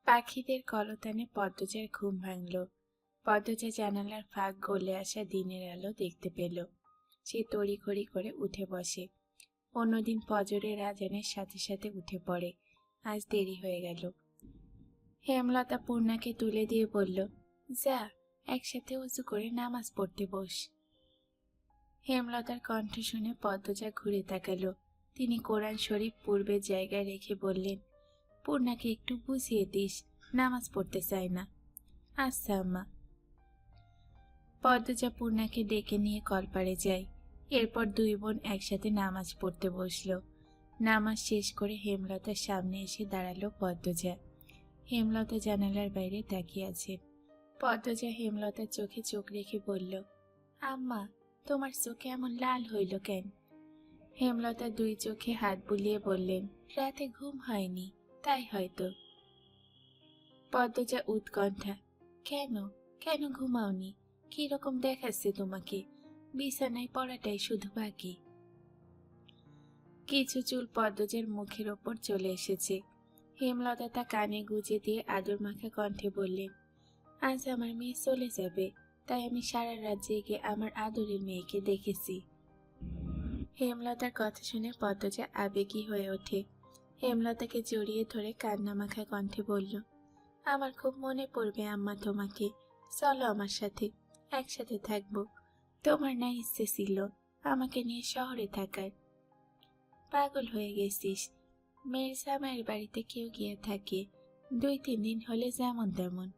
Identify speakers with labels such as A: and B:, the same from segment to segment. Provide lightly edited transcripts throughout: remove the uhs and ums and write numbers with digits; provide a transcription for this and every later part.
A: পাখিদের কলতানে পদ্মজার ঘুম ভাঙল। পদ্মজা জানালার ফাঁক গলে আসা দিনের আলো দেখতে পেল। সে তড়িঘড়ি করে উঠে বসে। অন্যদিন ফজরের আজানের সাথে সাথে উঠে পড়ে। আজ দেরি হয়ে গেল। হেমলতা পূর্ণাকে তুলে দিয়ে বলল, যা, একসাথে উঁচু করে নামাজ পড়তে বস। হেমলতার কণ্ঠ শুনে পদ্মজা ঘুরে তাকালো। তিনি কোরআন শরীফ পূর্বের জায়গায় রেখে বললেন, পূর্ণাকে একটু বুঝিয়ে দিস, নামাজ পড়তে চায় না। আচ্ছা আম্মা। পদ্মজা পূর্ণাকে ডেকে নিয়ে কলপাড়ে যায়। এরপর দুই বোন একসাথে নামাজ পড়তে বসল। নামাজ শেষ করে হেমলতার সামনে এসে দাঁড়ালো পদ্মজা। হেমলতা জানালার বাইরে তাকিয়ে আছেন। পদ্মজা হেমলতার চোখে চোখ রেখে বলল, আম্মা, তোমার চোখে এমন লাল হইল কেন? হেমলতা দুই চোখে হাত বুলিয়ে বললেন, রাতে ঘুম হয়নি, তাই হয়তো। পদ্মজা উৎকণ্ঠা, কেন কেন ঘুমাওনি? কিরকম দেখাচ্ছে তোমাকে? বিছানায় পড়াটাই শুধু বাকি। কিছু চুল পদ্মজার মুখের ওপর চলে এসেছে। হেমলতা তা কানে গুজে দিয়ে আদর মাখা কণ্ঠে বললেন, আজ আমার মেয়ে চলে যাবে, তাই আমি সারা রাত জেগে আমার আদরের মেয়েকে দেখেছি। হেমলতার কথা শুনে পদ্মজা আবেগী হয়ে ওঠে। হেমলতাকে জড়িয়ে ধরে কান্না মাখা কণ্ঠে বলল, আমার খুব মনে পড়বে আম্মা তোমাকে। চলো আমার সাথে, একসাথে থাকবো। তোমার না ইচ্ছে ছিল আমাকে নিয়ে শহরে থাকার? পাগল হয়ে গেছিস? মেয়ের জামাইয়ের বাড়িতে কেউ গিয়ে থাকে, 2-3 দিন হলে যেমন তেমন।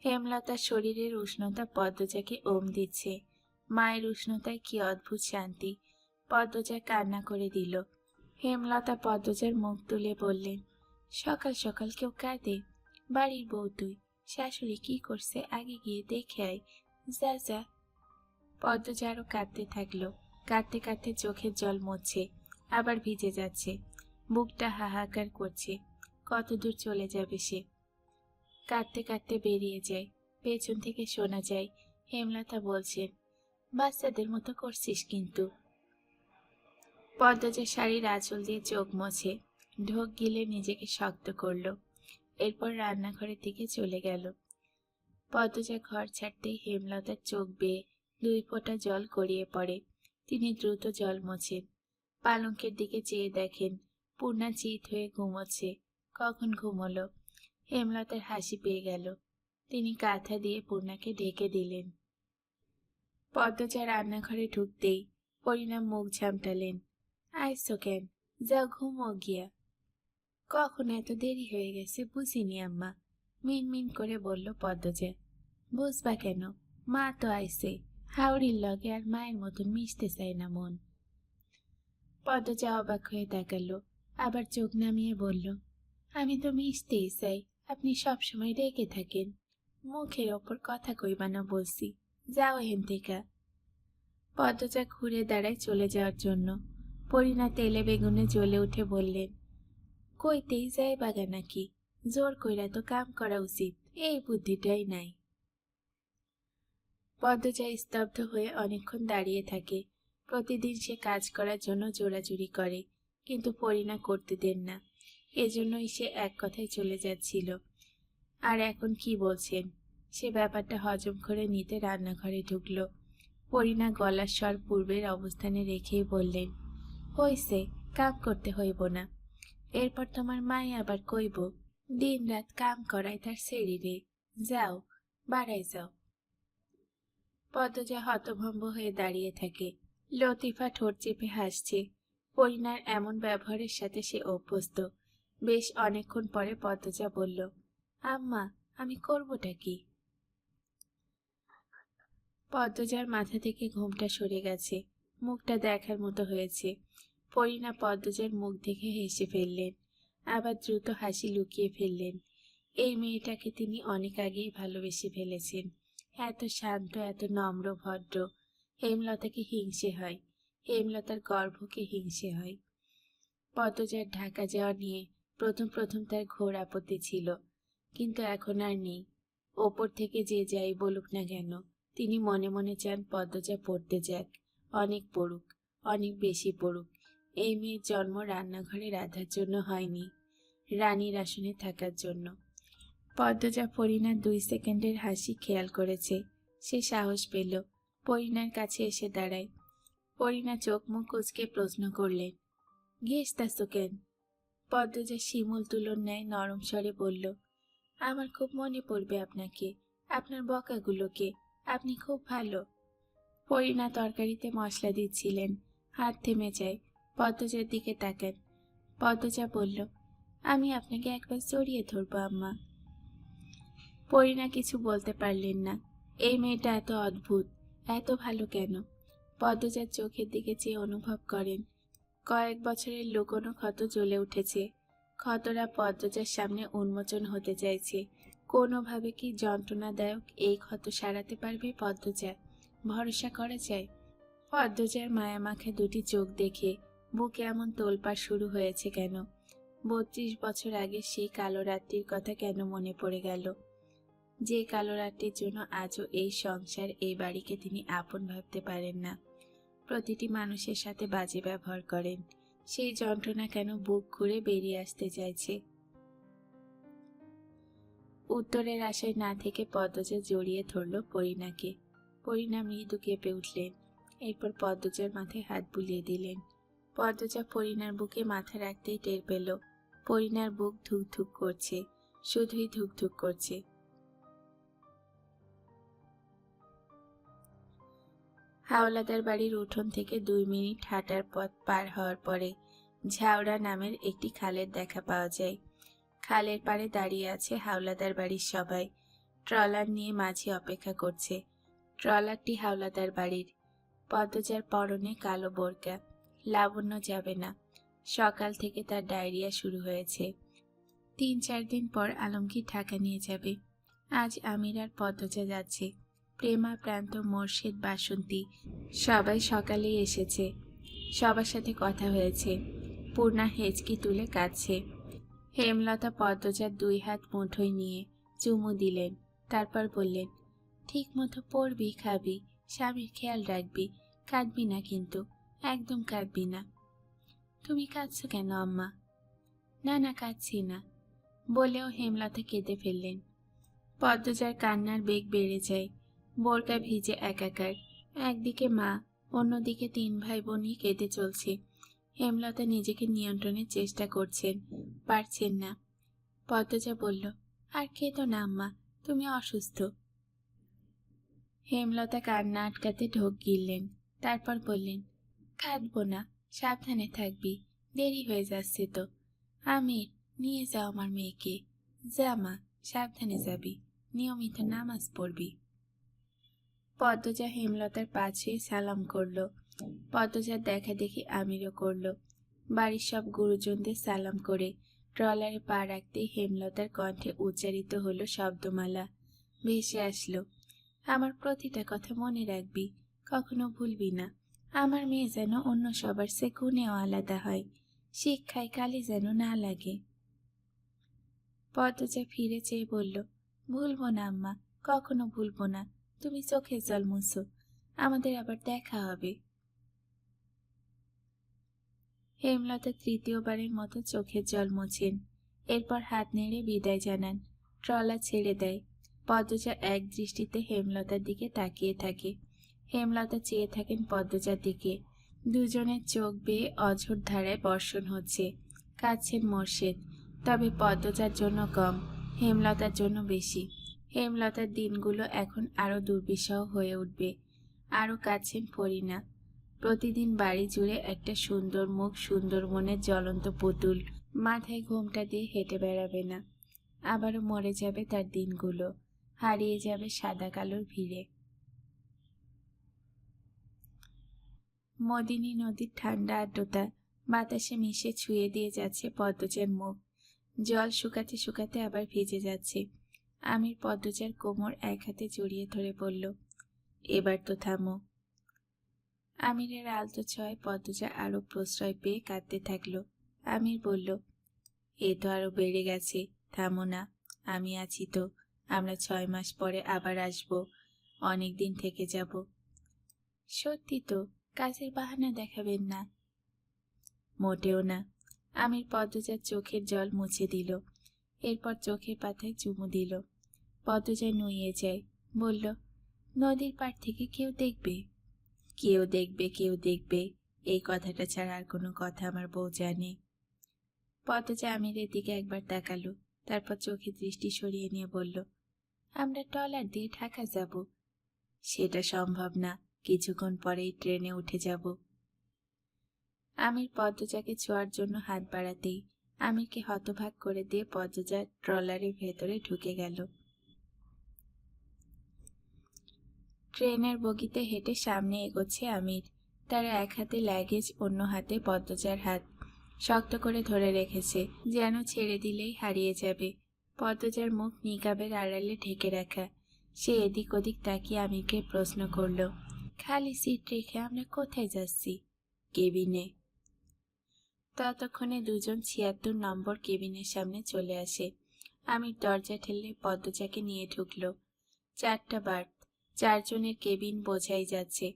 A: হেমলতার শরীরের উষ্ণতা পদ্মজাকে ওম দিচ্ছে। মায়ের উষ্ণতায় কি অদ্ভুত শান্তি। পদ্মজা কান্না করে দিল। হেমলতা পদ্মজার মুখ তুলে বললেন, সকাল সকাল কেউ কাঁদে? বাড়ির বউ তুই, শাশুড়ি কি করছে আগে গিয়ে দেখে আয়, যা যা। পদ্মজা আরো কাঁদতে থাকলো। কাঁদতে কাঁদতে চোখের জল মুছছে, আবার ভিজে যাচ্ছে। বুকটা হাহাকার করছে। কত দূর চলে যাবে সে? কাঁদতে কাঁদতে বেরিয়ে যায়। পেছন থেকে শোনা যায় হেমলতা বলছেন, বাচ্চাদের মতো করছিস কিন্তু। পদ্মজা শাড়ির আঁচল দিয়ে চোখ মোছে, ঢোক গিলে নিজেকে শক্ত করলো। এরপর রান্নাঘরের দিকে চলে গেল। পদ্মজা ঘর ছাড়তেই হেমলতার চোখ বেয়ে 2 ফোঁটা জল গড়িয়ে পড়ে। তিনি দ্রুত জল মোছেন। পালঙ্কের দিকে চেয়ে দেখেন পূর্ণা চিত হয়ে ঘুমোচ্ছে। কখন ঘুমোলো? হেমলতার হাসি পেয়ে গেল। তিনি কাঁথা দিয়ে পূর্ণাকে ঢেকে দিলেন। পদ্মজা রান্নাঘরে ঢুকতেই পরিণাম মুখ ঝামটালেন। আইসো কেন? যাও ঘুমো গিয়া। কখন এত দেরি হয়ে গেছে বুঝিনি আম্মা, মিনমিন করে বলল পদ্মজা। বুঝবা কেন? মা তো আইসে, হাওড়ির লগে আর মায়ের মতন মিশতে চায় না মন। পদ্মজা অবাক হয়ে তাকালো, আবার চোখ নামিয়ে বলল, আমি তো মিশতেই চাই, আপনি সবসময় রেগে থাকেন। মুখের ওপর কথা কইবা না বলছি, যাও হেন থেকে। পদ্মজা ঘুরে দাঁড়ায় চলে যাওয়ার জন্য। পরিণা তেলে বেগুনে জ্বলে উঠে বললেন, কইতেই যায় বাগা নাকি? জোর কইরা তো কাম করা উচিত, এই বুদ্ধিটাই নাই। পদ্মজা স্তব্ধ হয়ে অনেকক্ষণ দাঁড়িয়ে থাকে। প্রতিদিন সে কাজ করার জন্য জোরাজুরি করে, কিন্তু পরিণা করতে দেন না। এজন্যই সে এক কথায় চলে যাচ্ছিল। আর এখন কি বলছেন সে ব্যাপারটা হজম করে নিতে রান্নাঘরে ঢুকলো। পরিণা গলার স্বর পূর্বের অবস্থানে রেখেই বললেন, হইছে, কাম করতে হইব না। এরপর তোমার মাই আবার কইব দিন রাত কাম করায় তার শরীরে, যাও বাড়াই যাও। পদ্মজা হতভম্ব হয়ে দাঁড়িয়ে থাকে। লতিফা ঠোঁট চেপে হাসছে। পরিণার এমন ব্যবহারের সাথে সে অভ্যস্ত। বেশ অনেকক্ষণ পরে পদ্মজা বলল, আম্মা, আমি করবোটা কি? পদ্মজার মাথা থেকে ঘুমটা সরে গেছে, মুখটা দেখার মতো হয়েছে। পরিণা পদ্মজার মুখ দেখে হেসে ফেললেন, আবার দ্রুত হাসি লুকিয়ে ফেললেন। এই মেয়েটাকে তিনি অনেক আগেই ভালোবেসে ফেলেছেন। এত শান্ত, এত নম্র ভদ্র। হেমলতাকে হিংসে হয়, হেমলতার গর্ভকে হিংসে হয়। পদ্মজার ঢাকা যাওয়া নিয়ে প্রথম প্রথম তার ঘোর আপত্তি ছিল, কিন্তু এখন আর নেই। ওপর থেকে যে যাই বলুক না কেন, তিনি মনে মনে চান পদ্মজা পড়তে যাক, অনেক পড়ুক, অনেক বেশি পড়ুক। এই মেয়ের জন্ম রান্নাঘরে রাধার জন্য হয়নি। রানীর আসনে থাকার জন্য। পদ্মজা পরিণার 2 সেকেন্ডের হাসি খেয়াল করেছে। সে সাহস পেল, পরিণার কাছে এসে দাঁড়ায়। পরিণা চোখ মুখ কুঁচকে প্রশ্ন করলেন, ঘেঁষতাছো কেন? পদ্মজা শিমুল তুলোর ন্যায় নরম স্বরে বলল, আমার খুব মনে পড়বে আপনাকে, আপনার বকাগুলোকে। আপনি খুব ভালো। পরিণা তরকারিতে মশলা দিচ্ছিলেন, হাত থেমে যায়। পদ্মজার দিকে তাকান। পদ্মজা বলল, আমি আপনাকে একবার জড়িয়ে ধরবো আম্মা। পরিণা কিছু বলতে পারলেন না। এই মেয়েটা এত অদ্ভুত, এত ভালো কেন? পদ্মজার চোখের দিকে চেয়ে অনুভব করেন কয়েক বছরের লুকোনো ক্ষত জ্বলে উঠেছে। ক্ষতরা পদ্মজার সামনে উন্মোচন হতে চাইছে। কোনোভাবে কি যন্ত্রণাদায়ক এই ক্ষত সারাতে পারবে পদ্মজা? ভরসা করা যায়? পদ্মজার মায়ামাখা দুটি চোখ দেখে বুকে এমন তোলপাড় শুরু হয়েছে কেন? 32 বছর আগে সেই কালো রাত্রির কথা কেন মনে পড়ে গেল? যে কালো রাত্রির জন্য আজও এই সংসার, এই বাড়িকে তিনি আপন ভাবতে পারেন না। প্রতিটি মানুষের সাথে বাজে ব্যবহার করেন। সেই যন্ত্রণা কেন বুক ঘুরে বেরিয়ে আসতে চাইছে? উত্তরের আশায় না থেকে পদ্মজা জড়িয়ে ধরল পরিণাকে। পরিণা মৃদু কেঁপে উঠলেন। এরপর পদ্মজার মাথায় হাত বুলিয়ে দিলেন। পদ্মজা পরিণার বুকে মাথা রাখতেই টের পেল পরিণার বুক ধুকধুক করছে, শুধুই ধুকধুক করছে। হাওলাদার বাড়ির উঠোন থেকে 2 মিনিট হাঁটার পথ পার হওয়ার পরে ঝাউড়া নামের একটি খালের দেখা পাওয়া যায়। খালের পাড়ে দাঁড়িয়ে আছে হাওলাদার বাড়ির সবাই। ট্রলার নিয়ে মাঝি অপেক্ষা করছে। ট্রলারটি হাওলাদার বাড়ির। পদ্মজার পরনে কালো বোরকা। লাবণ্য যাবে না। সকাল থেকে তার ডায়রিয়া শুরু হয়েছে। 3-4 দিন পর আলমগীর ঢাকা নিয়ে যাবে। আজ আমির আর পদ্মজা যাচ্ছে। প্রেমা, প্রান্ত, মোর্শেদ, বাসন্তী সবাই সকালেই এসেছে। সবার সাথে কথা হয়েছে। পূর্ণা হেঁচকি তুলে কাঁদছে। হেমলতা পদ্মজার 2 হাত মুঠোয় নিয়ে চুমু দিলেন। তারপর বললেন, ঠিক মতো পড়বি, খাবি, স্বামীর খেয়াল রাখবি, কাঁদবি না কিন্তু, একদম কাঁদবি না। তুমি কাঁদছো কেন আম্মা? না না, কাঁদছি না, বলেও হেমলতা কেঁদে ফেললেন। পদ্মজার কান্নার বেগ বেড়ে যায়। বোরকা ভিজে একাকার। একদিকে মা, অন্যদিকে 3 ভাই বোনই কেঁদে চলছে। হেমলতা নিজেকে নিয়ন্ত্রণের চেষ্টা করছেন, পারছেন না। পদ্মজা বলল, আর কেঁদো না আম্মা, তুমি অসুস্থ। হেমলতা কান্না আটকাতে ঢোক গিললেন। তারপর বললেন, কাঁদবো না, সাবধানে থাকবি, দেরি হয়ে যাচ্ছে তো। আমির, নিয়ে যাও আমার মেয়েকে। যা মা, সাবধানে যাবি, নিয়মিত নামাজ পড়বি। পদ্মজা হেমলতার পা ছুঁয়ে সালাম করল। পদ্মজার দেখা দেখি আমিরও করল। বাড়ির সব গুরুজনদের সালাম করে ট্রলারে পা রাখতেই হেমলতার কণ্ঠে উচ্চারিত হলো শব্দমালা। ভেসে আসলো, আমার প্রতিটা কথা মনে রাখবি, কখনো ভুলবি না। আমার মেয়ে যেন অন্য সবার সে গুণেও আলাদা হয়, শিক্ষায় কালি যেন না লাগে। পদ্মজা ফিরে চেয়ে বলল, ভুলবো না আম্মা, কখনো ভুলবো না। তুমি চোখের জল মুছো, আমাদের আবার দেখা হবে। হেমলতা 3য়বারের মতো চোখের জল মোছেন। এরপর হাত নেড়ে বিদায় জানান। ট্রলার ছেড়ে দেয়। পদ্মজা এক দৃষ্টিতে হেমলতার দিকে তাকিয়ে থাকে। হেমলতা চেয়ে থাকেন পদ্মজার দিকে। দুজনের চোখ বেয়ে অঝোর ধারায় বর্ষণ হচ্ছে। কাঁদছেন মোর্শেদ, তবে পদ্মজার জন্য কম, হেমলতার জন্য বেশি। হেমলতার দিনগুলো এখন আরো দুর্বিষহ হয়ে উঠবে। আরো কাঁদছেন পরিণা। প্রতিদিন বাড়ি জুড়ে একটা সুন্দর মুখ, সুন্দর মনের জ্বলন্ত পুতুল মাথায় ঘোমটা দিয়ে হেঁটে বেড়াবে না। আবারও মরে যাবে তার দিনগুলো, হারিয়ে যাবে সাদা কালোর ভিড়ে। মদিনী নদীর ঠান্ডা আর্দ্রতা বাতাসে মিশে ছুঁয়ে দিয়ে যাচ্ছে পদ্মজার মুখ। জল শুকাতে শুকাতে আবার ভিজে যাচ্ছে। আমির পদ্মজার কোমর এক হাতে জড়িয়ে ধরে বলল, এবার তো থামো। আমিরের আলতো ছয় পদ্মজা আরো প্রশ্রয় পেয়ে কাঁদতে থাকলো। আমির বলল, এ তো আরো বেড়ে গেছে, থামো না, আমি আছি তো। আমরা 6 মাস পরে আবার আসবো, অনেক দিন থেকে যাব। সত্যি তো, কাজের বাহানা দেখাবেন না। মোটেও না, আমির পদ্মজার চোখের জল মুছে দিল, এরপর চোখের পাতায় চুমু দিল। পদ্মজা নুইয়ে যায়, বলল, নদীর পাড় থেকে কেউ দেখবে? কেউ দেখবে, কেউ দেখবে, এই কথাটা ছাড়া আর কোনো কথা আমার বউ জানে। পদ্মজা আমিরের দিকে একবার তাকালো, তারপর চোখে দৃষ্টি সরিয়ে নিয়ে বলল, আমরা ট্রলার দিয়ে ঢাকা যাব। সেটা সম্ভব না, কিছুক্ষণ পরেই ট্রেনে উঠে যাব। আমির পদ্মজাকে ছোঁয়ার জন্য হাত বাড়াতেই আমিরকে হতভাগ করে দিয়ে পদ্মজা ট্রলারের ভেতরে ঢুকে গেল। ট্রেনের বগিতে হেঁটে সামনে এগোচ্ছে আমির। তার এক হাতে লাগেজ, অন্য হাতে পদ্মজার হাত শক্ত করে ধরে রেখেছে, যেন ছেড়ে দিলেই হারিয়ে যাবে। পদ্মজার মুখ নিকাবের আড়ালে ঢেকে রাখা। সে এদিক ওদিক তাকিয়ে আমিরকে প্রশ্ন করল, খালি সিট রেখে আমরা কোথায় যাচ্ছি? কেবিনে। ততক্ষণে দুজন ৭৬ নম্বর কেবিনের সামনে চলে আসে। আমির দরজা ঠেলে পদ্মজাকে নিয়ে ঢুকল। ৪টা বার্থ, ৪ জনের কেবিন বোঝাই যাচ্ছে।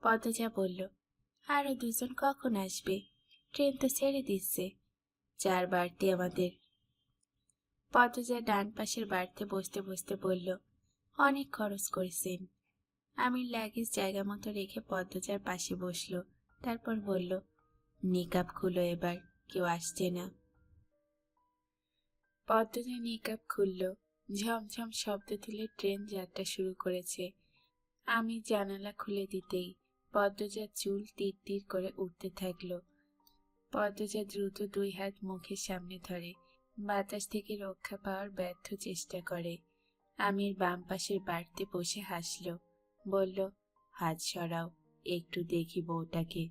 A: পদ্মজা বলল, আরো দুজন কখন আসবে? ট্রেন তো ছেড়ে দিচ্ছে। ৪ বার্থই আমাদের। পদ্মজা ডান পাশের বার্থে বসতে বসতে বলল, অনেক খরচ করেছেন। আমির লাগেজ জায়গা মতো রেখে পদ্মজার পাশে বসল, তারপর বলল, নিকাব খুলো, এবার কেউ আসছে না। পদ্মজা নিকাব খুলল। ঝমঝম শব্দ তুলে ট্রেন যাত্রা শুরু করেছে। আমি জানালা খুলে দিতেই পদ্মজার চুল তীর তীর করে উঠতে থাকলো। পদ্মজা দ্রুত ২ হাত মুখের সামনে ধরে বাতাস থেকে রক্ষা পাওয়ার ব্যর্থ চেষ্টা করে। আমির বাম পাশের বাড়তে বসে হাসল, বলল, হাত সরাও, একটু দেখি বউটাকে।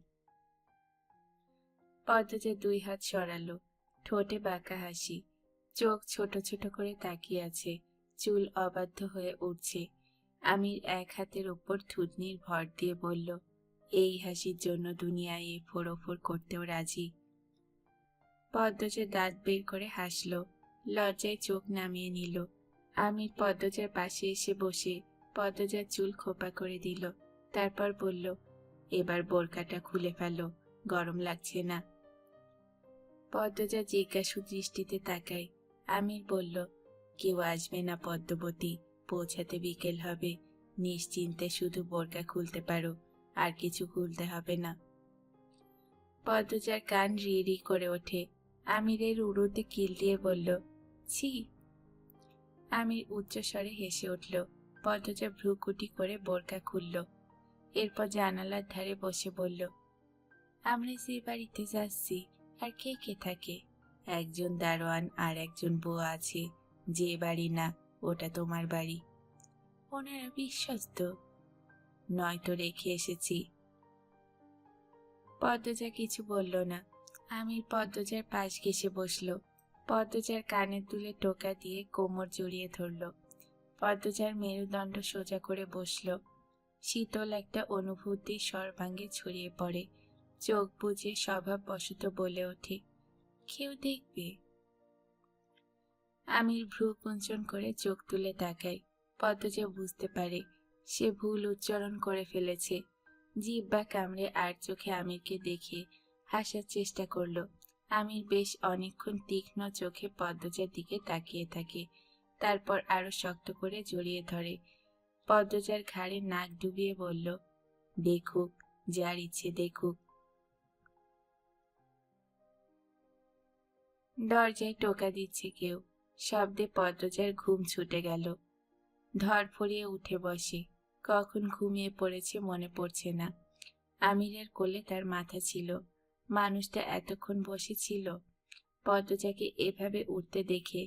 A: পদ্মজা ২ হাত সরালো, ঠোঁটে বাঁকা হাসি, চোখ ছোট ছোট করে তাকিয়ে আছে, চুল অবাধ্য হয়ে উঠছে। আমির এক হাতের উপর থুতনির ভর দিয়ে বলল, এই হাসির জন্য দুনিয়ায় এ ফোড়ফোর করতেও রাজি। পদ্মজা দাঁত বের করে হাসল, লজ্জায় চোখ নামিয়ে নিল। আমির পদ্মজার পাশে এসে বসে পদ্মজার চুল খোপা করে দিল, তারপর বলল, এবার বোরকাটা খুলে ফেলো, গরম লাগছে না? পদ্মজা জিজ্ঞাসু দৃষ্টিতে তাকায়। আমির বলল, কেউ আসবে না পদ্মবতী, পৌঁছাতে বিকেল হবে, নিশ্চিন্তে শুধু বোরকা খুলতে পারো, আর কিছু খুলতে হবে না। পদ্মজার কান রি রি করে ওঠে। আমিরের উড়োতে কিল দিয়ে বলল, ছি। আমির উচ্চস্বরে হেসে উঠল। পদ্মজা ভ্রুকুটি করে বোরকা খুলল, এরপর জানালার ধারে বসে বলল, আমরা যে বাড়িতে যাচ্ছি আর কে কে থাকে? একজন দারোয়ান আর একজন বউ আছে। যে বাড়ি না, ওটা তোমার বাড়ি। ওনারা বিশ্বস্ত? নয়তো রেখে এসেছি। পদ্মজা কিছু বলল না। আমির পদ্মজার পাশ ঘেঁষে বসল। পদ্মজার কানে তুলে টোকা দিয়ে কোমর জড়িয়ে ধরল। পদ্মজার মেরুদণ্ড সোজা করে বসল। শীতল একটা অনুভূতি সর্বাঙ্গে ছড়িয়ে পড়ে। চোখ বুজে স্বভাববশত বলে ওঠে, কেউ দেখবে? আমির ভ্রু কুঞ্চন করে চোখ তুলে তাকায়। পদ্মজা বুঝতে পারে সে ভুল উচ্চারণ করে ফেলেছে। জিহ্বা কামড়ে আর চোখে আমিরকে দেখে হাসার চেষ্টা করল। আমির বেশ অনেকক্ষণ তীক্ষ্ণ চোখে পদ্মজার দিকে তাকিয়ে থাকে, তারপর আরো শক্ত করে জড়িয়ে ধরে। পদ্মজার ঘাড়ে নাক ডুবিয়ে বলল, দেখুক, যার ইচ্ছে দেখুক। দরজায় টোকা দিচ্ছে কেউ। শব্দে পদ্মজার ঘুম ছুটে গেল। ধরফড়িয়ে উঠে বসে। কখন ঘুমিয়ে পড়েছে মনে পড়ছে না। আমিরের কোলে তার মাথা ছিল। মানুষটা এতক্ষণ বসেছিল। পদ্মজাকে এভাবে উঠতে দেখে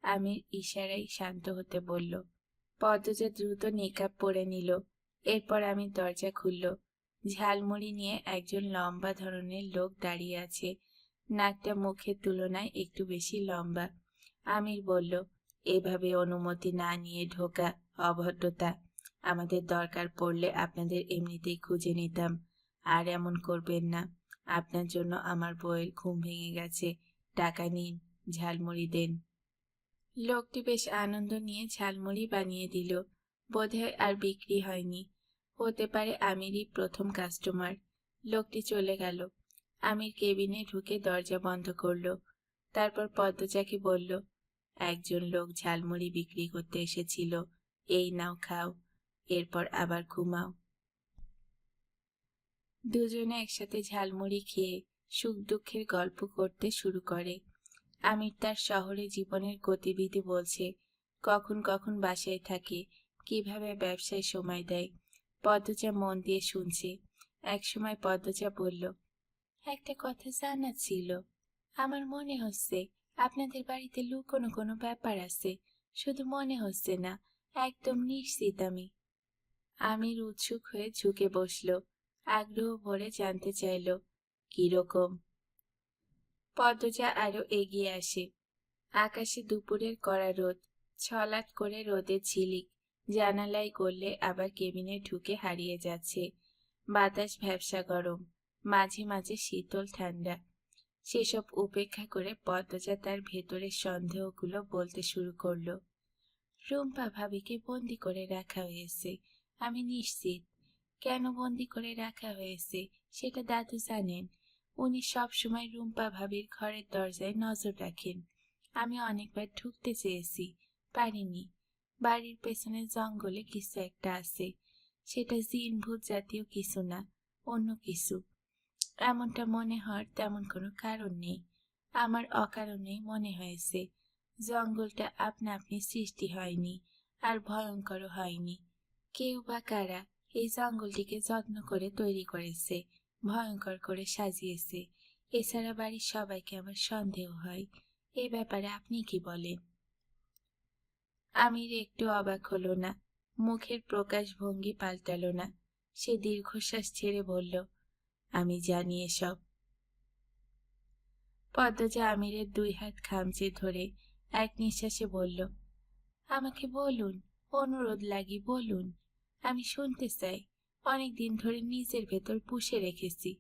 A: আমির ইশারায় শান্ত হতে বলল। পদ্মজা দ্রুত নিকাব পরে নিল। এরপর আমি দরজা খুলল। ঝালমুড়ি নিয়ে একজন লম্বা ধরনের লোক দাঁড়িয়ে আছে। নাকটা মুখের তুলনায় একটু বেশি লম্বা। আমির বলল, এভাবে অনুমতি না নিয়ে ঢোকা অভদ্রতা। আমাদের দরকার পড়লে আপনাদের এমনিতেই খুঁজে নিতাম। আর এমন করবেন না। আপনার জন্য আমার বউয়ের ঘুম ভেঙে গেছে। টাকা নিন, ঝালমুড়ি দেন। লোকটি বেশ আনন্দ নিয়ে ঝালমুড়ি বানিয়ে দিল। বোধহয় আর বিক্রি হয়নি। হতে পারে আমিরই প্রথম কাস্টমার। লোকটি চলে গেল। আমির কেবিনে ঢুকে দরজা বন্ধ করলো। তারপর পদ্মজাকে বলল, একজন লোক ঝালমুড়ি বিক্রি করতে এসেছিল, এই নাও খাও, এরপর আবার ঘুমাও। দুজনে একসাথে ঝালমুড়ি খেয়ে সুখ দুঃখের গল্প করতে শুরু করে। আমির তার শহরে জীবনের গতিবিধি বলছে, কখন কখন বাসায় থাকে, কিভাবে ব্যবসায় সময় দেয়। পদ্মজা মন দিয়ে শুনছে। একসময় পদ্মজা বলল, একটা কথা জানার ছিল। আমার মনে হচ্ছে আপনাদের বাড়িতে লুকোনো কোনো ব্যাপার আছে, শুধু মনে হচ্ছে না, একদম নিশ্চিত আমি। আমির উৎসুক হয়ে ঝুঁকে বসল, আগ্রহ ভরে জানতে চাইল, কিরকম। পদ্মজা আরো এগিয়ে আসে। আকাশে দুপুরের কড়া রোদ, ছলাৎ করে রোদের ঝিলিক জানালায় গড়লে আবার কেবিনে ঢুকে হারিয়ে যাচ্ছে। বাতাস ভ্যাপসা গরম, মাঝে মাঝে শীতল ঠান্ডা। সেসব উপেক্ষা করে পদ্মজা তার ভেতরের সন্দেহগুলো বলতে শুরু করলো। রুম্পা ভাবিকে বন্দি করে রাখা হয়েছে, আমি নিশ্চিত। কেন বন্দি করে রাখা হয়েছে সেটা দাদু জানেন। উনি সব সময় রুম্পা ভাবির ঘরের দরজায় নজর রাখেন। আমি অনেকবার ঢুকতে চেয়েছি, পারিনি। বাড়ির পেছনে জঙ্গলে কিছু একটা আছে, সেটা জিন ভূত জাতীয় কিছু না, অন্য কিছু। এমনটা মনে হওয়ার তেমন কোনো কারণ নেই, আমার অকারণেই মনে হয়েছে। জঙ্গলটা আপনা আপনি সৃষ্টি হয়নি, আর ভয়ঙ্কর হয়নি। কেউ বা কারা এই জঙ্গলটিকে যত্ন করে তৈরি করেছে, ভয়ঙ্কর করে সাজিয়েছে। এছাড়া বাড়ির সবাইকে আমার সন্দেহ হয়। এ ব্যাপারে আপনি কি বলেন? আমির একটু অবাক হলো না, মুখের প্রকাশভঙ্গি পাল্টালো না। সে দীর্ঘশ্বাস ছেড়ে বলল, আমি জানি এসব। পদ্মজা আমিরের 2 হাত খামচে ধরে এক নিঃশ্বাসে বলল, আমাকে বলুন, অনুরোধ লাগি বলুন, আমি শুনতে চাই। অনেক দিন ধরে নিজের ভেতর পুষে রেখেছি।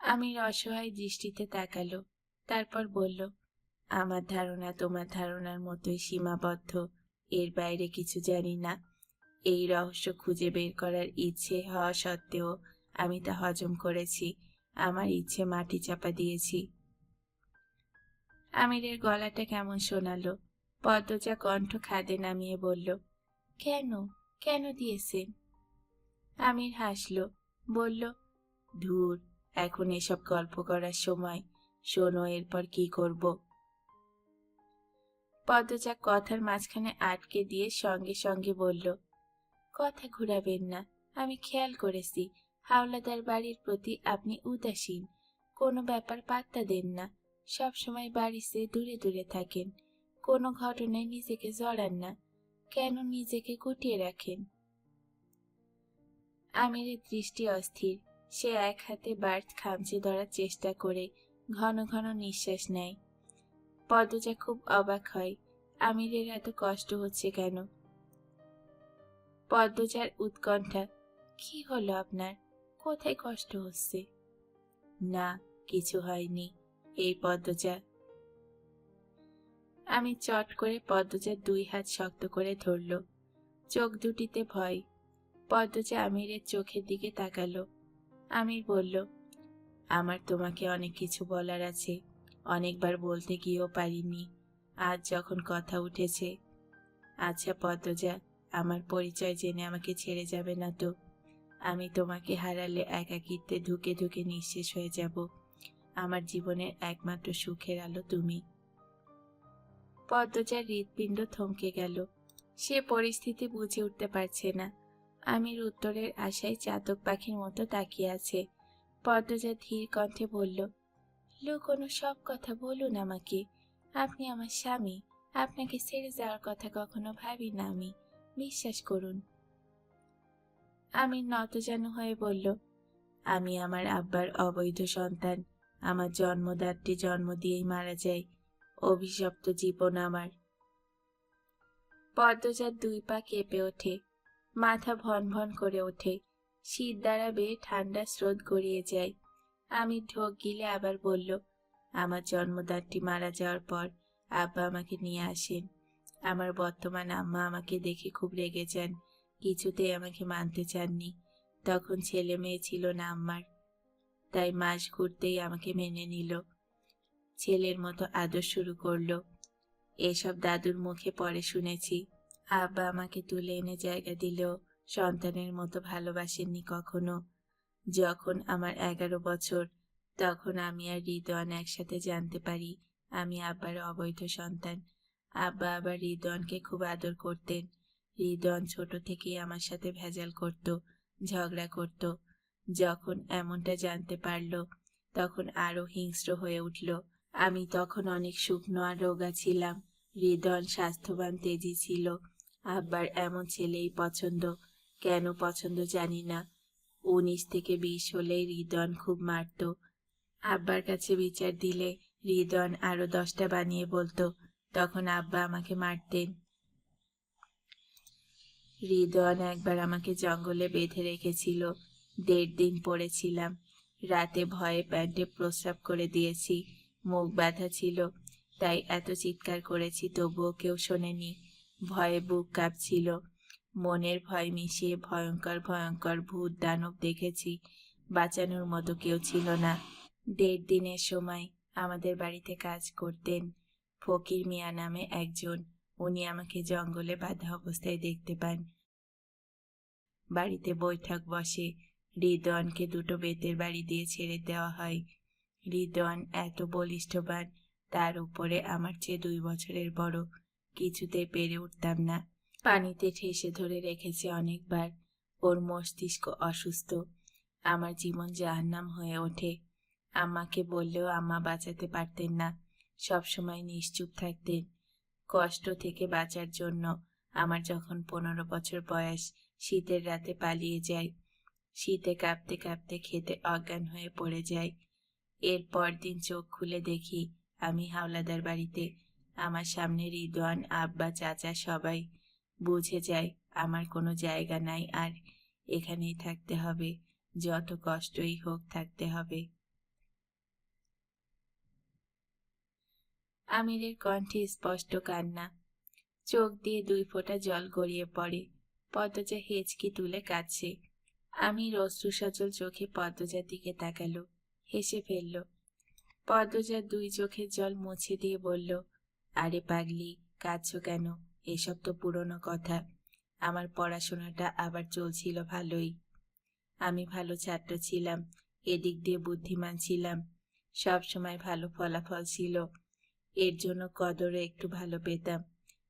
A: আমির অসহায় দৃষ্টিতে তাকালো, তারপর বলল, আমার ধারণা তোমার ধারণার মতোই সীমাবদ্ধ, এর বাইরে কিছু জানি না। এই রহস্য খুঁজে বের করার ইচ্ছে হওয়া সত্ত্বেও আমি তা হজম করেছি, আমার ইচ্ছে মাটি চাপা দিয়েছি। আমিরের গলাটা কেমন শোনালো। পদ্মজা কণ্ঠ খাদে নামিয়ে বলল, কেন কেন দিয়েছেন? আমির হাসল, বলল, ধুর, এখন এসব গল্প করার সময়, শোনো এরপর কি করব। পদ্মজা কথার মাঝখানে আটকে দিয়ে সঙ্গে সঙ্গে বলল, কথা ঘুরাবেন না। আমি খেয়াল করেছি হাওলাদার বাড়ির প্রতি আপনি উদাসীন, কোনো ব্যাপার পাত্তা দেন না, সব সময় বাড়ি চেয়ে দূরে দূরে থাকেন, কোনো ঘটনায় নিজেকে জড়ান না। কেন নিজেকে গুটিয়ে রাখেন? আমিরের দৃষ্টি অস্থির। সে এক হাতে বার্থ খামচে ধরার চেষ্টা করে ঘন ঘন নিঃশ্বাস নেয়। পদ্মজা খুব অবাক হয়, আমিরের এত কষ্ট হচ্ছে কেন। পদ্মজার উৎকণ্ঠা, কি হলো আপনার, কোথায় কষ্ট হচ্ছে? না, কিছু হয়নি। এই পদ্মজা। আমি চট করে পদ্মজার 2 হাত শক্ত করে ধরল, চোখ দুটিতে ভয়। পদ্মজা আমিরের চোখের দিকে তাকালো। আমির বলল, আমার তোমাকে অনেক কিছু বলার আছে, অনেকবার বলতে গিয়েও পারিনি, আজ যখন কথা উঠেছে। আচ্ছা পদ্মজা, আমার পরিচয় জেনে আমাকে ছেড়ে যাবে না তো? আমি তোমাকে হারালে একাকিত্বে ধুকে ধুকে নিঃশেষ হয়ে যাব। আমার জীবনের একমাত্র সুখের আলো তুমি। পদ্মজার হৃৎপিণ্ড থমকে গেল। সে পরিস্থিতি বুঝে উঠতে পারছে না। আমির উত্তরের আশায় চাতক পাখির মতো তাকিয়ে আছে। পদ্মজা ধীর কণ্ঠে বলল, লুকোনো সব কথা বলুন আমাকে। আপনি আমার স্বামী, আপনাকে ছেড়ে যাওয়ার কথা কখনো ভাবি না আমি, বিশ্বাস করুন। আমির নতজানু হয়ে বলল, আমি আমার আব্বার অবৈধ সন্তান, আমার জন্মদাত্রী জন্ম দিয়েই মারা যায়, অভিশপ্ত জীবন আমার। পদ্মজার 2 পা কেঁপে ওঠে, মাথা ভন ভন করে ওঠে, শীত দ্বারা বেয়ে ঠান্ডা স্রোত গড়িয়ে যায়। আমি ঢোক গিলে আবার বলল, আমার জন্মদাত্রী মারা যাওয়ার পর আব্বা আমাকে নিয়ে আসেন। আমার বর্তমান আম্মা আমাকে দেখে খুব রেগে যান, কিছুতেই আমাকে মানতে চাননি। তখন ছেলে মেয়ে ছিল না আম্মার। তাই মাস ঘুরতেই আমাকে মেনে নিল, ছেলের মতো আদর শুরু করলো। এসব দাদুর মুখে পরে শুনেছি। আব্বা আমাকে তুলে এনে জায়গা দিলেও সন্তানের মতো ভালোবাসেননি কখনো। যখন আমার 11 বছর, তখন আমি আর রিদওয়ান একসাথে জানতে পারি আমি আব্বার অবৈধ সন্তান। আব্বা আবার রিদওয়ানকে খুব আদর করতেন। রিদওয়ান ছোট থেকেই আমার সাথে ভেজাল করত, ঝগড়া করত। যখন এমনটা জানতে পারলো, তখন আরো হিংস্র হয়ে উঠল। আমি তখন অনেক শুকনো আর রোগা ছিলাম। রিদওয়ান স্বাস্থ্যবান তেজি ছিল। আব্বার এমন ছেলেই পছন্দ, কেন পছন্দ জানি না। 19 থেকে 20 হলেই রিদওয়ান খুব মারত। আব্বার কাছে বিচার দিলে রিদওয়ান আরো 10টা বানিয়ে বলতো, তখন আব্বা আমাকে মারতেন। রিদওয়ান একবার আমাকে জঙ্গলে বেঁধে রেখেছিল। 1.5 দিন পড়েছিলাম। রাতে ভয়ে প্যান্টে প্রস্রাব করে দিয়েছি। মুখ বাঁধা ছিল, তাই এত চিৎকার করেছি, তবুও কেউ শোনেনি। ভয়ে বুক কাঁপছিল। মনের ভয় মিশিয়ে ভয়ঙ্কর ভয়ঙ্কর ভূত দানব দেখেছি। বাঁচানোর মতো কেউ ছিল না। 1.5 দিনের সময় আমাদের বাড়িতে কাজ করতেন ফকির মিয়া নামে একজন। উনি আমাকে জঙ্গলে বাঁধা অবস্থায় দেখতে পান। বাড়িতে বৈঠক বসে। রিদওয়ানকে 2টো বেতের বাড়ি দিয়ে ছেড়ে দেওয়া হয়। রিদওয়ান এত বলিষ্ঠবান, তার উপরে আমার চেয়ে 2 বছরের বড়। কিছুতেই পেরে উঠতাম না। পানিতে ঠেসে ধরে রেখেছে অনেকবার। ওর মস্তিষ্ক অসুস্থ। আমার জীবন জাহান্নাম হয়ে ওঠে। আম্মাকে বললেও আম্মা বাঁচাতে পারতেন না, সবসময় নিশ্চুপ থাকতেন। কষ্ট থেকে বাঁচার জন্য আমার যখন 15 বছর বয়স, শীতের রাতে পালিয়ে যাই। শীতে কাঁপতে কাঁপতে খেতে অজ্ঞান হয়ে পড়ে যাই। এর পরদিন চোখ খুলে দেখি আমি হাওলাদার বাড়িতে। আমার সামনে রিদওয়ান, আব্বা, চাচা সবাই। বুঝে যায় আমার কোনো জায়গা নাই আর, এখানেই থাকতে হবে, যত কষ্টই হোক থাকতে হবে। আমিরের কণ্ঠে স্পষ্ট কান্না। চোখ দিয়ে 2 ফোঁটা জল গড়িয়ে পড়ে। পদ্মজা হেঁচকি তুলে কাঁদছে। আমির অশ্রুসজল চোখে পদ্মজার দিকে তাকালো, হেসে ফেলল। পদ্মজার 2 চোখের জল মুছে দিয়ে বলল, আরে পাগলি, কাঁদছো কেন? এসব তো পুরনো কথা। আমার পড়াশোনাটা আবার চলছিল ভালোই। আমি ভালো ছাত্র ছিলাম, এদিক দিয়ে বুদ্ধিমান ছিলাম। সব সময় ভালো ফলাফল ছিল। এর জন্য কদরও একটু ভালো পেতাম।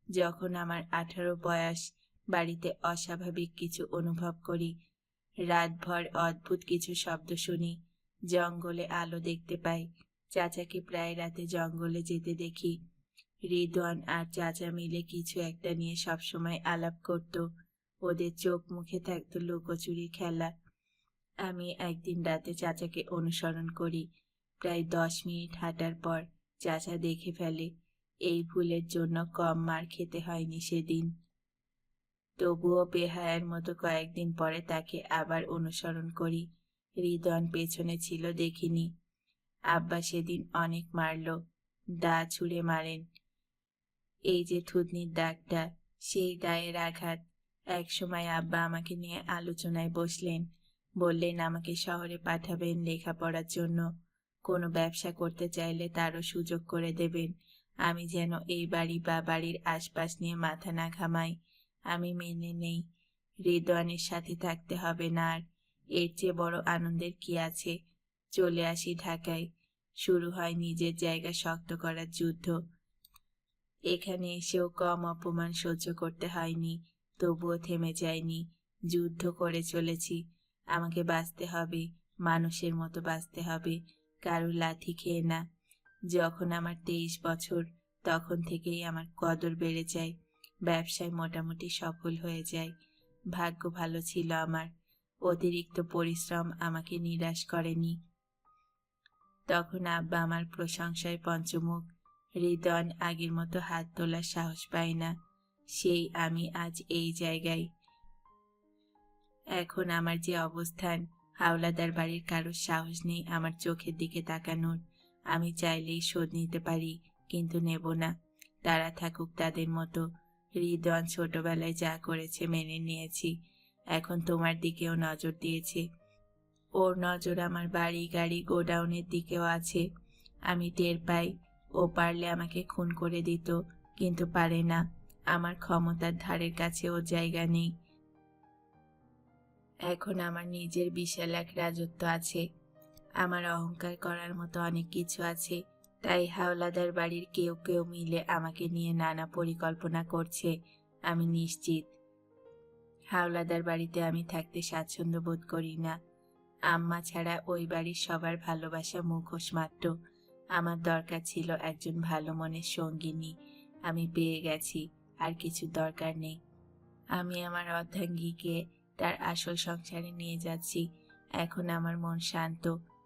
A: যখন আমার 18 বয়স, বাড়িতে অস্বাভাবিক কিছু অনুভব করি। রাতভর অদ্ভুত কিছু শব্দ শুনি। জঙ্গলে আলো দেখতে পাই। চাচাকে প্রায় রাতে জঙ্গলে যেতে দেখি। রিদওয়ান আর চাচা মিলে কিছু একটা নিয়ে সবসময় আলাপ করত। ওদের চোখ মুখে থাকতো লুকোচুরি খেলা। আমি একদিন রাতে চাচাকে অনুসরণ করি। প্রায় 10 মিনিট হাঁটার পর চাচা দেখে ফেলে। এই ভুলের জন্য কম মার খেতে হয়নি সেদিন। তবুও বেহায়ার মতো কয়েকদিন পরে তাকে আবার অনুসরণ করি। রিদওয়ান পেছনে ছিল, দেখিনি। আব্বা সেদিন অনেক মারল, দা ছুঁড়ে মারেন। এই যে থুতনির দাগটা, সেই দায়ের আঘাত। একসময় আব্বা আমাকে নিয়ে আলোচনায় বসলেন। বললেন আমাকে শহরে পাঠাবেন লেখাপড়ার জন্য। কোনো ব্যবসা করতে চাইলে তারও সুযোগ করে দেবেন। আমি যেন এই বাড়ি বা বাড়ির আশপাশ নিয়ে মাথা না ঘামাই। আমি মেনে নেই। রিদওয়ানের সাথে থাকতে হবে না আর। এর চেয়ে বড় আনন্দের কি আছে? চলে আসি ঢাকায়। শুরু হয় নিজের জায়গা শক্ত করার যুদ্ধ। এখানে এসেও কম অপমান সহ্য করতে হয়নি, তবুও থেমে যায়নি। যুদ্ধ করে চলেছি। আমাকে বাঁচতে হবে, মানুষের মতো বাঁচতে হবে, কারো লাথি খেয়ে না। যখন আমার 23 বছর, তখন থেকেই আমার কদর বেড়ে যায়। ব্যবসায় মোটামুটি সফল হয়ে যায়। ভাগ্য ভালো ছিল আমার। অতিরিক্ত পরিশ্রম আমাকে নিরাশ করেনি। তখন আব্বা আমার প্রশংসায় পঞ্চমুখ। রিদওয়ান আগের মতো হাত তোলার সাহস পায় না। সেই আমি আজ এই জায়গায়। এখন আমার যে অবস্থান, হাওলাদার বাড়ির কারোর সাহস নেই আমার চোখের দিকে তাকানোর। আমি চাইলেই শোধ নিতে পারি, কিন্তু নেব না। তারা থাকুক তাদের মতো। রিদওয়ান ছোটবেলায় যা করেছে মেনে নিয়েছি। এখন তোমার দিকেও নজর দিয়েছে। ওর নজর আমার বাড়ি গাড়ি গোডাউনের দিকেও আছে। আমি টের পাই। ও পারলে আমাকে খুন করে দিত, কিন্তু পারে না। আমার ক্ষমতার ধারের কাছে ওর জায়গা নেই। এখন আমার নিজের বিশাল এক রাজত্ব আছে। আমার অহংকার করার মতো অনেক কিছু আছে। তাই হাওলাদার বাড়ির কেউ কেউ মিলে আমাকে নিয়ে নানা পরিকল্পনা করছে। আমি নিশ্চিত হাওলাদার বাড়িতে আমি থাকতে স্বাচ্ছন্দ্য বোধ করি না। আম্মা ছাড়া ওই বাড়ির সবার ভালোবাসা মুখোশ মাত্র। আমার দরকার ছিল একজন ভালো মনের সঙ্গিনী। আমি পেয়ে গেছি। আর কিছু দরকার নেই। আমি আমার অর্ধাঙ্গীকে তার আসল সংসারে নিয়ে যাচ্ছি। এখন আমার মন শান্ত,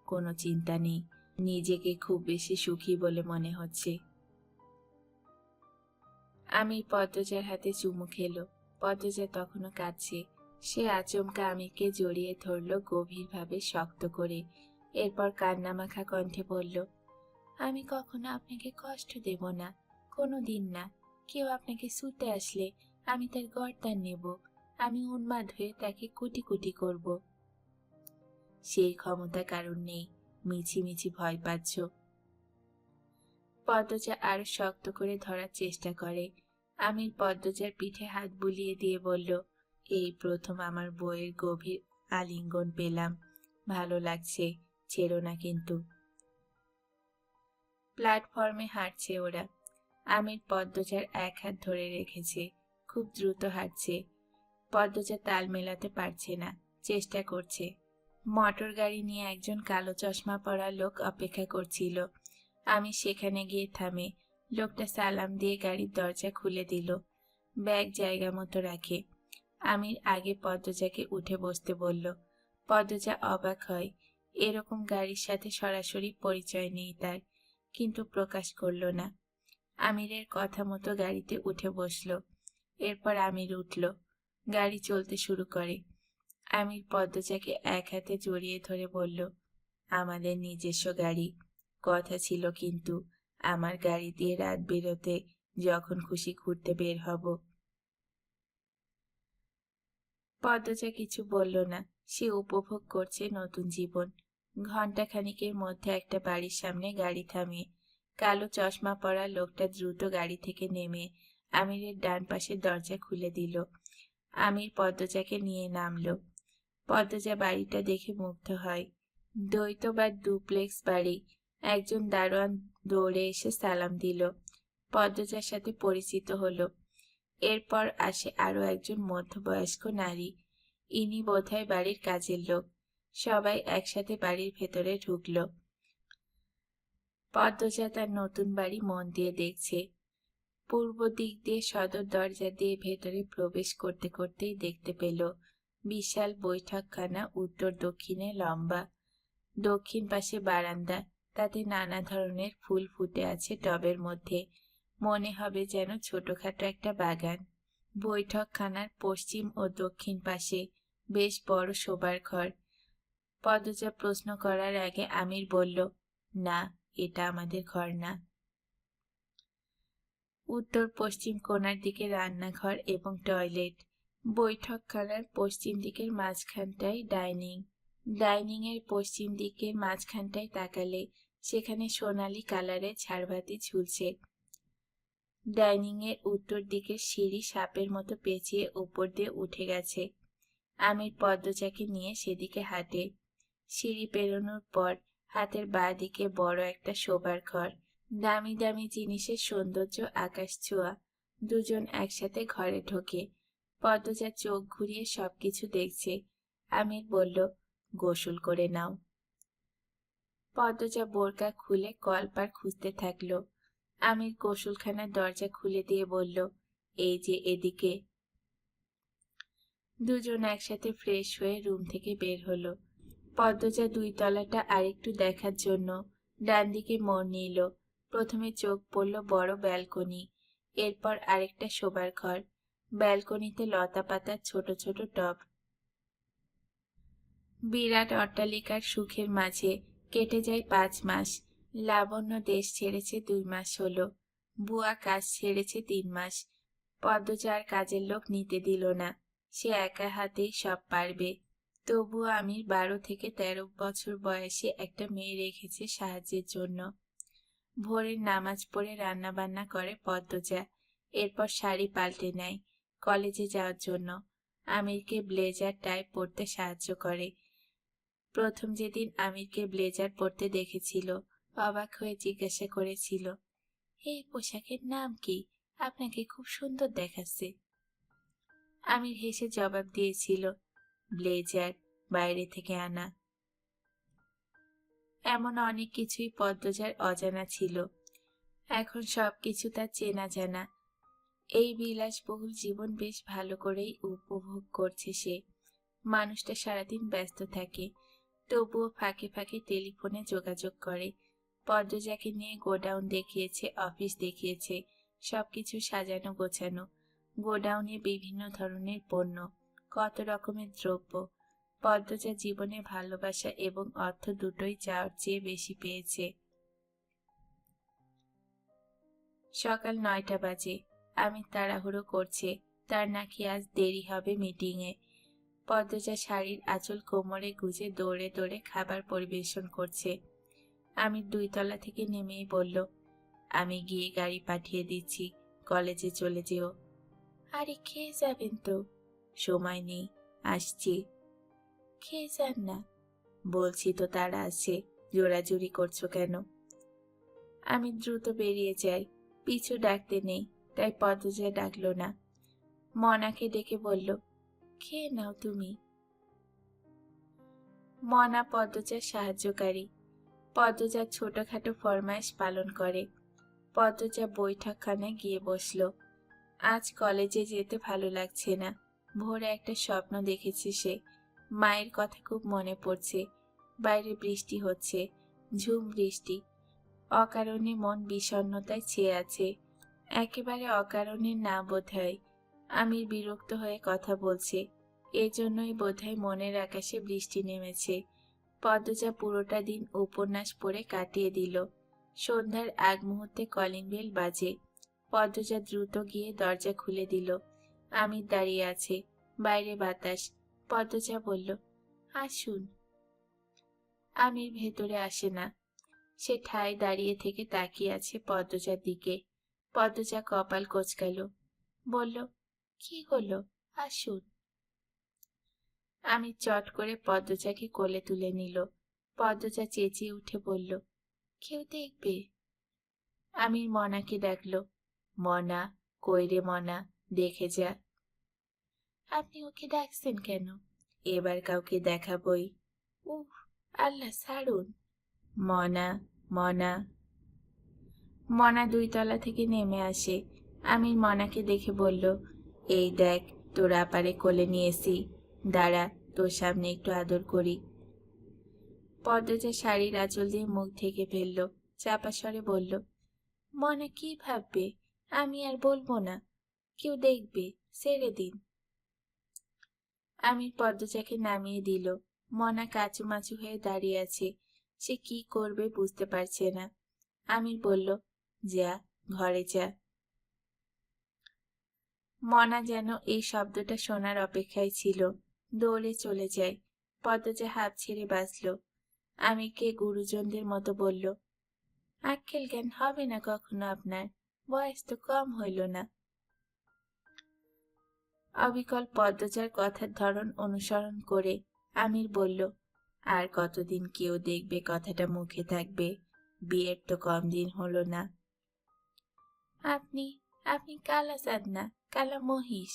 A: কোনো চিন্তা নেই। নিজেকে খুব বেশি সুখী বলে মনে হচ্ছে। আমি পদ্মজার হাতে চুমু খেলো। পদ্মজা তখনও কাঁদছে। সে আচমকা আমিরকে জড়িয়ে ধরল গভীরভাবে, শক্ত করে। এরপর কান্নামাখা কণ্ঠে বলল, আমি কখনো আপনাকে কষ্ট দেব না, কোনো দিন না। কেউ আপনাকে ছুতে আসলে আমি তার গর্দান নেব। আমি উন্মাদ হয়ে তাকে কুটি কুটি করব। সেই ক্ষমতা কারণ নেই। মিছি মিছি ভয় পাচ্ছ। পদ্মজা আরো শক্ত করে ধরার চেষ্টা করে। আমির পদ্মজার পিঠে হাত বুলিয়ে দিয়ে বলল, এই প্রথম আমার বইয়ের গভীর আলিঙ্গন পেলাম। ভালো লাগছে, ছেড়ো না কিন্তু। প্ল্যাটফর্মে হাঁটছে ওরা। আমির পদ্মজার এক হাত ধরে রেখেছে। খুব দ্রুত হাঁটছে। পদ্মজা তাল মেলাতে পারছে না, চেষ্টা করছে। মোটর গাড়ি নিয়ে একজন কালো চশমা পরা লোক অপেক্ষা করছিল। আমি সেখানে গিয়ে থামে। লোকটা সালাম দিয়ে গাড়ির দরজা খুলে দিল। ব্যাগ জায়গা মতো রাখে। আমির আগে পদ্মজাকে উঠে বসতে বলল। পদ্মজা অবাক হয়। এরকম গাড়ির সাথে সরাসরি পরিচয় নেই তার, কিন্তু প্রকাশ করল না। আমিরের কথা মতো গাড়িতে উঠে বসল। এরপর আমির উঠল। গাড়ি চলতে শুরু করে। আমির পদ্মজাকে এক হাতে জড়িয়ে ধরে বলল, আমাদের নিজস্ব গাড়ি। কথা ছিল কিন্তু আমার গাড়ি দিয়ে রাত বেরোতে, যখন খুশি ঘুরতে বের হব। পদ্মজা কিছু বলল না। সে উপভোগ করছে নতুন জীবন। ঘন্টা খানিকের মধ্যে একটা বাড়ির সামনে গাড়ি থামিয়ে কালো চশমা পরা লোকটা দ্রুত গাড়ি থেকে নেমে আমিরের ডান পাশের দরজা খুলে দিল। আমির পদ্মজাকে নিয়ে নামলো। পদ্মজা বাড়িটা দেখে মুগ্ধ হয়। দ্বৈত বা ডুপ্লেক্স বাড়ি। একজন দারোয়ান দৌড়ে এসে সালাম দিল। পদ্মজার সাথে পরিচিত হলো। এরপর আসে আরো একজন মধ্যবয়স্ক নারী। ইনি বোধহয় বাড়ির কাজের লোক। সবাই একসাথে বাড়ির ভেতরে ঢুকলো। পদ্মজা তার নতুন বাড়ি মন দিয়ে দেখছে। পূর্ব দিক দিয়ে সদর দরজা দিয়ে ভেতরে প্রবেশ করতে করতেই দেখতে পেল বিশাল বৈঠকখানা উত্তর দক্ষিণে লম্বা। দক্ষিণ পাশে বারান্দা, তাতে নানা ধরনের ফুল ফুটে আছে টবের মধ্যে। মনে হবে যেন ছোটখাটো একটা বাগান। বৈঠকখানার পশ্চিম ও দক্ষিণ পাশে বেশ বড় শোবার ঘর। পদ্মজা প্রশ্ন করার আগে আমির বলল, না, এটা আমাদের ঘর না। উত্তর পশ্চিম কোণার দিকে রান্নাঘর এবং টয়লেট। বৈঠকখানার পশ্চিম দিকের মাঝখানটায় ডাইনিং। ডাইনিং এর পশ্চিম দিকের মাঝখানটায় তাকালে সেখানে সোনালী কালারের ঝাড়বাতি ঝুলছে। ডাইনিং এর উত্তর দিকের সিঁড়ি সাপের মতো পেঁচিয়ে উপর দিয়ে উঠে গেছে। আমির পদ্মজাকে নিয়ে সেদিকে হাঁটে। সিঁড়ি পেরোনোর পর হাতের বাঁ দিকে বড় একটা শোবার ঘর। দামি দামি জিনিসের সৌন্দর্য আকাশ ছোঁয়া। দুজন একসাথে ঘরে ঢোকে। পদ্মজা চোখ ঘুরিয়ে সবকিছু দেখছে। আমির বলল, গোসল করে নাও। পদ্মজা বোরকা খুলে কলপার খুঁজতে থাকলো। আমির গোসলখানার দরজা খুলে দিয়ে বলল, এই যে এদিকে। দুজন একসাথে ফ্রেশ হয়ে রুম থেকে বের হলো। পদ্মজা 2 তলাটা আরেকটু দেখার জন্য ডান দিকে মোড় নিল। প্রথমে চোখ পড়ল বড় ব্যালকনি। এরপর আরেকটা শোবার ঘর। ব্যালকনিতে লতা পাতার ছোট ছোট টব। বিরাট অট্টালিকার সুখের মাঝে কেটে যায় 5 মাস। লাবণ্য দেশ ছেড়েছে 2 মাস হলো। বুয়া কাজ ছেড়েছে 3 মাস। পদ্মজা আর কাজের লোক নিতে দিল না। সে একা হাতেই সব পারবে। তবুও আমির 12 থেকে 13 বছর বয়সে একটা মেয়ে রেখেছে সাহায্যের জন্য। ভোরের নামাজ পড়ে রান্না বান্না করে পদ্মজা, এরপর শাড়ি পাল্টে নেয় কলেজে যাওয়ার জন্য। আমিরকে ব্লেজার টাই পরতে সাহায্য করে। প্রথম যেদিন আমিরকে ব্লেজার পরতে দেখেছিল, অবাক হয়ে জিজ্ঞাসা করেছিল, এই পোশাকের নাম কি? আপনাকে খুব সুন্দর দেখাচ্ছে। আমির হেসে জবাব দিয়েছিল, ব্লেজার, বাইরে থেকে আনা। এমন অনেক কিছুই পদ্মজার অজানা ছিল, এখন সবকিছু তার চেনা জানা। এই বিলাসবহুল জীবন বেশ ভালো করেই উপভোগ করছে সে। মানুষটা সারাদিন ব্যস্ত থাকে, তবুও ফাঁকে ফাঁকে টেলিফোনে যোগাযোগ করে। পদ্মজাকে নিয়ে গোডাউন দেখিয়েছে, অফিস দেখিয়েছে, সবকিছু সাজানো গোছানো। গোডাউনে বিভিন্ন ধরনের পণ্য, কত রকমের দ্রব্য। পদ্মজা জীবনে ভালোবাসা এবং অর্থ দুটোই চাওয়ার চেয়ে বেশি পেয়েছে। সকাল 9টা বাজে। আমি তাড়াহুড়ো করছে, তার নাকি আজ দেরি হবে মিটিংয়ে। পদ্মজা শাড়ির আঁচল কোমরে গুজে দৌড়ে দৌড়ে খাবার পরিবেশন করছে। আমি 2 তলা থেকে নেমেই বলল, আমি গিয়ে গাড়ি পাঠিয়ে দিচ্ছি, কলেজে চলে যেও। আরে খেয়ে যাবেন তো? সময় নেই, আসছি। খেয়ে যান না। বলছি তো তারা আছে, জোরাজুরি করছো কেন? আমি দ্রুত বেরিয়ে যাই, পিছু ডাকতে নেই, তাই পদ্মজা ডাকলো না। মনাকে ডেকে বলল, খেয়ে নাও তুমি। মনা পদ্মজার সাহায্যকারী। পদ্মজার ছোটখাটো ফরমাইশ পালন করে। পদ্মজা বৈঠকখানায় গিয়ে বসল। আজ কলেজে যেতে ভালো লাগছে না। ভোরে একটা স্বপ্ন দেখেছে সে। মায়ের কথা খুব মনে পড়ছে। বাইরে বৃষ্টি হচ্ছে, ঝুম বৃষ্টি। অকারণে মন বিষণ্ণতায় ছেয়ে আছে। একেবারে অকারণে না বোধহয়। আমির বিরক্ত হয়ে কথা বলছে, এজন্যই বোধহয় মনের আকাশে বৃষ্টি নেমেছে। পদ্মজা পুরোটা দিন উপন্যাস পড়ে কাটিয়ে দিল। সন্ধ্যার আগ মুহূর্তে কলিং বেল বাজে। পদ্মজা দ্রুত গিয়ে দরজা খুলে দিল। আমির দাঁড়িয়ে আছে, বাইরে বাতাস। পদ্মজা বলল, আসুন। আমির ভেতরে আসে না, সে ঠায় দাঁড়িয়ে থেকে তাকিয়ে আছে পদ্মজার দিকে। পদ্মজা কপাল কোঁচকাল, বলল, কি হলো, আসুন। আমি চট করে পদ্মজাকে কোলে তুলে নিল। পদ্মজা চেঁচিয়ে উঠে বলল, কেউ দেখবে? আমির মনাকে ডাকলো। মনা, কই রে মনা, দেখে যা। আপনি ওকে ডাকছেন কেন? এবার কাউকে দেখাবই। উহ, আল্লাহ ছাড়ুন। মনা, মনা। মনা 2 তলা থেকে নেমে আসে। আমির মনাকে দেখে বলল, এই দেখ, তোর আপারে কোলে নিয়েছি, দাঁড়া, তোর সামনে একটু আদর করি। পদ্মজা শাড়ির আঁচল দিয়ে মুখ ঢেকে ফেলল, চাপা স্বরে বলল, মনা কি ভাববে? আমি আর বলবো না, কেউ দেখবে, ছেড়ে দিন। আমির পদ্মজাকে নামিয়ে দিল। মনা কাচুমাচু হয়ে দাঁড়িয়ে আছে, সে কি করবে বুঝতে পারছে না। আমির বলল, যা, ঘরে যা। মনা যেন এই শব্দটা শোনার অপেক্ষায় ছিল, দৌড়ে চলে যায়। পদ্মজা হাঁপ ছেড়ে বাঁচল। আমিরকে গুরুজনদের মতো বলল, আক্কেল জ্ঞান হবে না কখনো আপনার, বয়স তো কম হইল না। অবিকল পদ্মজার কথার ধরন অনুসরণ করে আমির বলল, আর কতদিন কেউ দেখবে কথাটা মুখে থাকবে, বিয়ের তো কম দিন হলো না। আপনি আপনি কালা চাঁদ না, কালা মহিষ।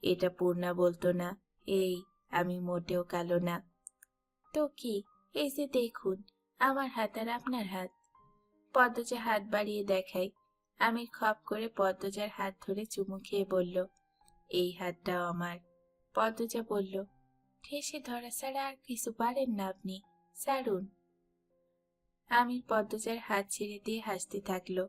A: এটা পূর্ণা বলতো না, এই, আমি মোটেও কালো না। তো কি, এই যে দেখুন, আমার হাত আর আপনার হাত। পদ্মজা হাত বাড়িয়ে দেখায়। আমির খপ করে পদ্মজার হাত ধরে চুমু খেয়ে বলল, এই হাতটাও আমার। পদ্মজা বলল, ঠেসে ধরা ছাড়া আর কিছু পারেন না আপনি, ছাড়ুন। আমির পদ্মজার হাত ছেড়ে দিয়ে হাসতে থাকলো।